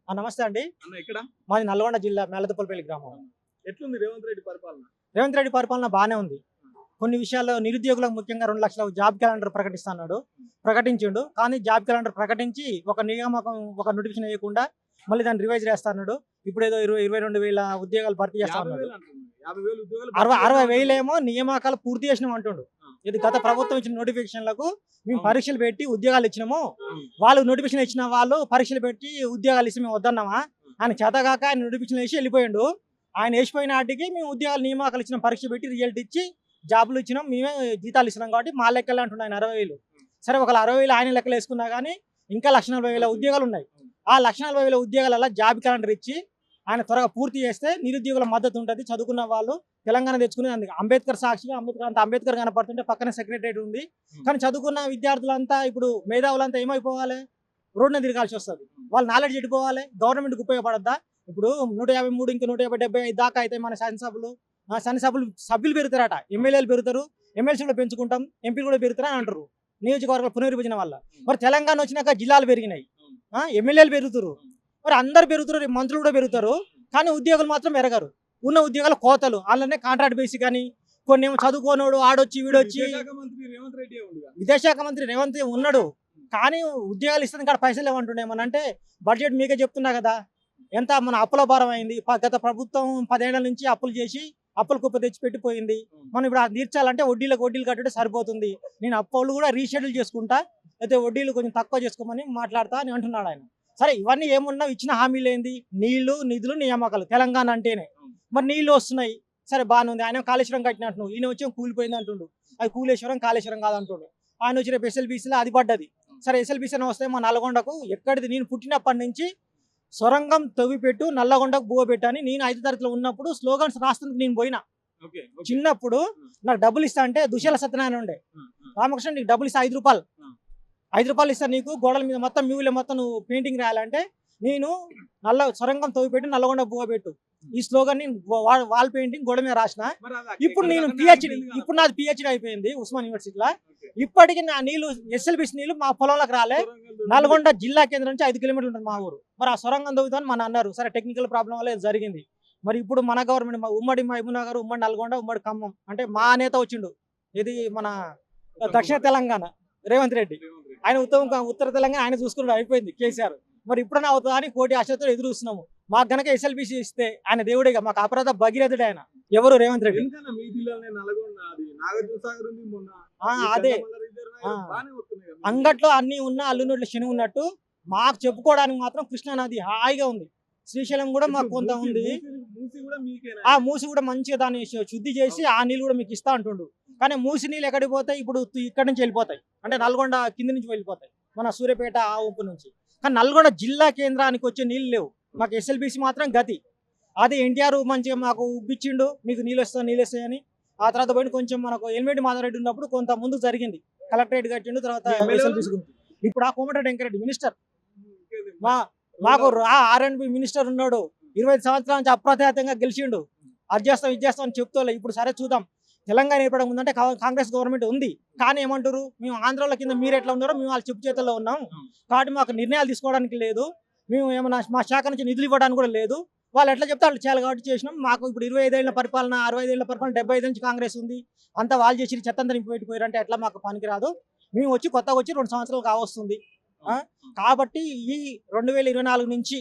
నమస్తే అండి. అన్న ఎక్కడ? మాది నల్గొండ జిల్లా మేలతుప్పలపల్లి గ్రామం. ఎట్లుంది రేవంత్ రెడ్డి పరిపాలన? రేవంత్ రెడ్డి పరిపాలన బానే ఉంది. కొన్ని విషయాల్లో నిరుద్యోగులకు ముఖ్యంగా 2 లక్షల జాబ్ క్యాలెండర్ ప్రకటించిండు. కానీ జాబ్ క్యాలెండర్ ప్రకటించి ఒక నియామకం, ఒక నోటిఫికేషన్ వేయకుండా మళ్ళీ దాన్ని రివైజ్ చేస్తున్నాడు. ఇప్పుడేదో 22,000 ఉద్యోగాలు భర్తీ చేస్తా ఉన్నాడు. 50,000 ఉద్యోగాలు 60,000 ఏమో నియామకాలు పూర్తి చేసినాం అంటుండు. ఇది గత ప్రభుత్వం ఇచ్చిన నోటిఫికేషన్లకు మేము పరీక్షలు పెట్టి ఉద్యోగాలు ఇచ్చినాము. వాళ్ళు నోటిఫికేషన్ ఇచ్చిన వాళ్ళు పరీక్షలు పెట్టి ఉద్యోగాలు ఇచ్చి మేము వద్దన్నామా? ఆయన చేతగాక ఆయన నోటిఫికేషన్ వేసి వెళ్ళిపోయిండు. ఆయన వేసిపోయిన వాటికి మేము ఉద్యోగాలు నియామకాలు ఇచ్చినాం, పరీక్ష పెట్టి రిజల్ట్ ఇచ్చి జాబులు ఇచ్చినాం, మేమే జీతాలు ఇచ్చినాం. కాబట్టి మా లెక్కలు అంటున్నాయి ఆయన 60,000. సరే, ఒక 60,000 ఆయన లెక్కలు వేసుకున్నా కానీ ఇంకా 1,40,000 ఉద్యోగాలు ఉన్నాయి. ఆ 1,40,000 ఉద్యోగాలలో జాబ్ క్యాలెండర్ ఇచ్చి ఆయన త్వరగా పూర్తి చేస్తే నిరుద్యోగుల మద్దతు ఉంటుంది. చదువుకున్న వాళ్ళు తెలంగాణ తెచ్చుకుని అంబేద్కర్ సాక్షిగా అంబేద్కర్ కనపడుతుంటే పక్కన సెక్రటరీ ఉంది. కానీ చదువుకున్న విద్యార్థులంతా ఇప్పుడు మేధావులంతా ఏమైపోవాలి? రోడ్డున తిరగాల్సి వస్తుంది. వాళ్ళు నాలెడ్జ్ ఎట్టుకోవాలి, గవర్నమెంట్కి ఉపయోగపడద్దా? ఇప్పుడు 153 ఇంకా 175 దాకా అయితే మన సభ్యులు పెరుగుతారట, ఎమ్మెల్యేలు పెరుగుతారు, ఎమ్మెల్సీ కూడా పెంచుకుంటాం, ఎంపీలు కూడా పెరుగుతారు అని అంటారు నియోజకవర్గాల పునర్విభజన వల్ల. మరి తెలంగాణ వచ్చినాక జిల్లాలు పెరిగినాయి, ఎమ్మెల్యేలు పెరుగుతారు, మరి అందరు పెరుగుతారు, మంత్రులు కూడా పెరుగుతారు. కానీ ఉద్యోగులు మాత్రం పెరగరు. ఉన్న ఉద్యోగాల కోతలు, అలానే కాంట్రాక్ట్ బేసి కానీ కొన్ని ఏమో చదువుకోనోడు ఆడొచ్చి వీడొచ్చి. విదేశాఖ మంత్రి రేవంత్ ఉన్నాడు, కానీ ఉద్యోగాలు ఇస్తుంది కాడ పైసలు ఏమంటుండే. ఏమనంటే బడ్జెట్ మీకే చెప్తున్నా కదా, ఎంత మన అప్పుల భారం అయింది. గత ప్రభుత్వం 10 ఏళ్ల నుంచి అప్పులు చేసి అప్పులు కుప్ప తెచ్చి పెట్టిపోయింది. మనం ఇప్పుడు అది తీర్చాలంటే వడ్డీలు కట్టుకుంటే సరిపోతుంది. నేను అప్పులు కూడా రీషెడ్యూల్ చేసుకుంటా, అయితే వడ్డీలు కొంచెం తక్కువ చేసుకోమని మాట్లాడతా అని అంటున్నాడు ఆయన. సరే, ఇవన్నీ ఏమున్నా ఇచ్చిన హామీలు ఏంది? నీళ్లు, నిధులు, నియామకాలు. తెలంగాణ అంటేనే మరి నీళ్లు వస్తున్నాయి, సరే బాగానే ఉంది. ఆయన కాళేశ్వరం కట్టినట్టు, ఈయన వచ్చి కూలిపోయింది అంటుండు. అది కాళేశ్వరం కాదంటుండు. ఆయన వచ్చి రేపు SLBCలో అది పడ్డది. సరే, SLBC వస్తే మా నల్గొండకు ఎక్కడిది? నేను పుట్టినప్పటి నుంచి సొరంగం తవ్విపెట్టు, నల్లగొండకు బువ్వ పెట్టని నేను 5వ తరగతిలో ఉన్నప్పుడు స్లోగన్స్ రాస్తుంది. నేను పోయినా చిన్నప్పుడు, నాకు డబ్బులు ఇస్తా అంటే దుశ్శాల సత్యనారాయణ ఉండే, రామకృష్ణ నీకు డబ్బులు ఇస్తా 5 రూపాయలు, 5 రూపాయలు ఇస్తా నీకు, గోడల మీద మొత్తం మ్యూలో మొత్తం నువ్వు పెయింటింగ్ రాయాలంటే నేను సొరంగం తవ్విపెట్టు, నల్లగొండ బువ్వ పెట్టు, ఈ స్లోగన్ వాల్ పెయింటింగ్ గోడ మీద రాసిన. ఇప్పుడు నేను నాది పిహెచ్డి అయిపోయింది ఉస్మాన్ యూనివర్సిటీలో. ఇప్పటికీ నా నీళ్లు SLBC నీళ్లు మా పొలంలోకి రాలే. నల్గొండ జిల్లా కేంద్రం నుంచి 5 కిలోమీటర్లు ఉంటుంది మా ఊరు. మరి ఆ సొరంగం తవ్వుతామని మన అన్నారు. సరే, టెక్నికల్ ప్రాబ్లం వల్ల జరిగింది. మరి ఇప్పుడు మన గవర్నమెంట్ ఉమ్మడి మహబూబ్నగర్, ఉమ్మడి నల్గొండ, ఉమ్మడి ఖమ్మం అంటే మా నేత వచ్చిండు. ఇది మన దక్షిణ తెలంగాణ రేవంత్ రెడ్డి. ఆయన ఉత్తర తెలంగాణ ఆయన చూసుకున్నాడు, అయిపోయింది కేసీఆర్. మరి ఇప్పుడన్నా అవుతుందా అని కోటి ఆశతో ఎదురు చూస్తున్నాము. మాకు గనక SLBC ఇస్తే ఆయన దేవుడిగా, మాకు అపరాధ భగీరథుడు ఆయన. ఎవరు? రేవంత్ రెడ్డి. అదే అంగట్లో అన్ని ఉన్న అల్లునోట్ల శని ఉన్నట్టు మాకు చెప్పుకోవడానికి మాత్రం కృష్ణానది హాయిగా ఉంది. శ్రీశైలం కూడా మాకు కొంత ఉంది. ఆ మూసి కూడా మంచిగా దాన్ని శుద్ధి చేసి ఆ నీళ్ళు కూడా మీకు ఇస్తా అంటుండు. కానీ మూసి నీళ్ళు ఎక్కడికి పోతాయి? ఇప్పుడు ఇక్కడి నుంచి వెళ్ళిపోతాయి, అంటే నల్గొండ కింద నుంచి వెళ్ళిపోతాయి, మన సూర్యాపేట ఆ ఊపు నుంచి. కానీ నల్గొండ జిల్లా కేంద్రానికి వచ్చే నీళ్ళు లేవు. మాకు SLBC మాత్రం గతి. అది ఎన్టీఆర్ మంచిగా మాకు ఉబ్బిచ్చిండు, మీకు నీళ్ళు వస్తాయని. ఆ తర్వాత పోయి కొంచెం మనకు ఎలిమినేట్ మాధవరెడ్డి ఉన్నప్పుడు కొంత ముందు జరిగింది, కలెక్టరేట్ కట్టిండు. తర్వాత SLBC ఇప్పుడు ఆ కోమటిరెడ్డి వెంకరెడ్డి మినిస్టర్, మాకు R&B మినిస్టర్ ఉన్నాడు. 25 సంవత్సరాల నుంచి అప్రతిహతంగా గెలిచిండు. అది చేస్తాం ఇది చేస్తాం అని చెప్తోలే. ఇప్పుడు సరే చూద్దాం. తెలంగాణ ఏర్పడం ఉందంటే కాంగ్రెస్ గవర్నమెంట్ ఉంది, కానీ ఏమంటారు? మేము ఆంధ్రాలో కింద మీరు ఎట్లా ఉన్నారో మేము వాళ్ళ చెప్పు చేతుల్లో ఉన్నాం, కాబట్టి మాకు నిర్ణయాలు తీసుకోవడానికి లేదు, మేము ఏమన్నా మా శాఖ నుంచి నిధులు ఇవ్వడానికి కూడా లేదు. వాళ్ళు ఎట్లా చెప్తే వాళ్ళు చేయాలి కాబట్టి చేసినాం. మాకు ఇప్పుడు 25 ఏళ్ల పరిపాలన, 65 ఏళ్ల పరిపాలన, 75 నుంచి కాంగ్రెస్ ఉంది, అంతా వాళ్ళు చేసి చెత్తంతా నింపి పెట్టిపోయారంటే ఎట్లా? మాకు పనికిరాదు. మేము కొత్తగా వచ్చి 2 సంవత్సరాలు కావస్తుంది. కాబట్టి ఈ 2024 నుంచి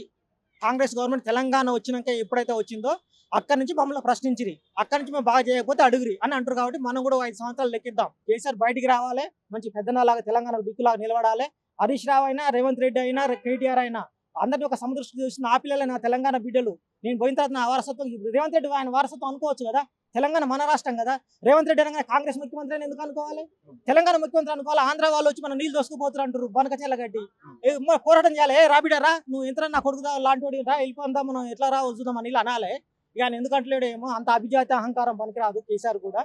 కాంగ్రెస్ గవర్నమెంట్ తెలంగాణ వచ్చినాక ఎప్పుడైతే వచ్చిందో అక్కడి నుంచి మమ్మల్ని ప్రశ్నించిరి, అక్కడి నుంచి మేము బాగా చేయకపోతే అడుగురి అని అంటారు. కాబట్టి మనం కూడా 5 సంవత్సరాలు లెక్కిద్దాం. కేసీఆర్ బయటికి రావాలి, మంచి పెద్దనాలాగా తెలంగాణ దిక్కులాగా నిలబడాలి. హరీష్ రావు అయినా, రేవంత్ రెడ్డి అయినా, KTR అయినా అందరినీ ఒక సముద్రదృష్టి చూసి నా పిల్లలే నా తెలంగాణ బిడ్డలు, నేను పోయిన తర్వాత నా వారసత్వం. రేవంత్ రెడ్డి ఆయన వారసత్వం అనుకోవచ్చు కదా, తెలంగాణ మన రాష్ట్రం కదా. రేవంత్ రెడ్డి అనగానే కాంగ్రెస్ ముఖ్యమంత్రి ఎందుకు అనుకోవాలి? తెలంగాణ ముఖ్యమంత్రి అనుకోవాలి. ఆంధ్ర వాళ్ళు వచ్చి మన నీళ్ళు దోసుకుపోతారు అంటారు, బనక చెల్లగడ్డి. పోరాటం చేయాలి. రాబిడారా నువ్వు ఎంత నా కొడుకుదా లాంటి రా, వెళ్ళిపోందా, మనం ఎట్లా రా వద్దుదాం అని అనాలి. ఇక ఆయన ఎందుకంటలేడు ఏమో, అంత అభిజాతి అహంకారం పనికిరాదు కేసీఆర్ కూడా.